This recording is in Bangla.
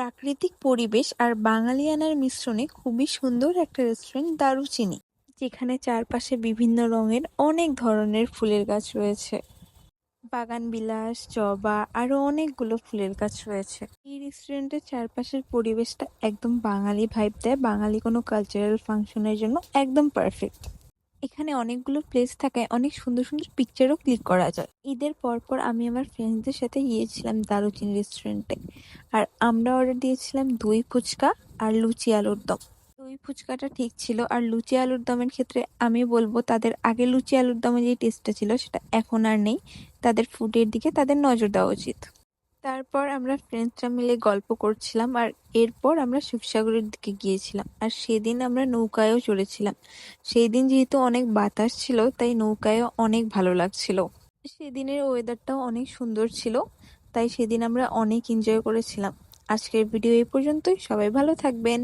প্রাকৃতিক পরিবেশ আর বাঙালিয়ানার মিশ্রণে খুবই সুন্দর একটা রেস্টুরেন্ট দারুচিনি, যেখানে চারপাশে বিভিন্ন রঙের অনেক ধরনের ফুলের গাছ রয়েছে। বাগান বিলাস, জবা আরো অনেকগুলো ফুলের গাছ রয়েছে। এই রেস্টুরেন্টের চারপাশের পরিবেশটা একদম বাঙালি ভাইব দেয়, বাঙালি কোনো কালচারাল ফাংশনের জন্য একদম পারফেক্ট। এখানে অনেকগুলো প্লেস থাকায় অনেক সুন্দর সুন্দর পিকচারও ক্লিক করা যায়। ঈদের পরপর আমি আমার ফ্রেন্ডসদের সাথে গিয়েছিলাম দারুচিনি রেস্টুরেন্টে, আর আমরা অর্ডার দিয়েছিলাম দই ফুচকা আর লুচি আলুর দম। দই ফুচকাটা ঠিক ছিল, আর লুচি আলুর দমের ক্ষেত্রে আমি বলবো তাদের আগে লুচি আলুর দমে যে টেস্টটা ছিল সেটা এখন আর নেই। তাদের ফুডের দিকে তাদের নজর দেওয়া উচিত। তারপর আমরা ফ্রেন্ডসরা মিলে গল্প করছিলাম, আর এরপর আমরা শিবসাগরের দিকে গিয়েছিলাম, আর সেদিন আমরা নৌকায়ও চড়েছিলাম। সেই দিন যেহেতু অনেক বাতাস ছিল তাই নৌকায়ও অনেক ভালো লাগছিল। সেদিনের ওয়েদারটাও অনেক সুন্দর ছিল, তাই সেদিন আমরা অনেক এনজয় করেছিলাম। আজকের ভিডিও এই পর্যন্তই, সবাই ভালো থাকবেন।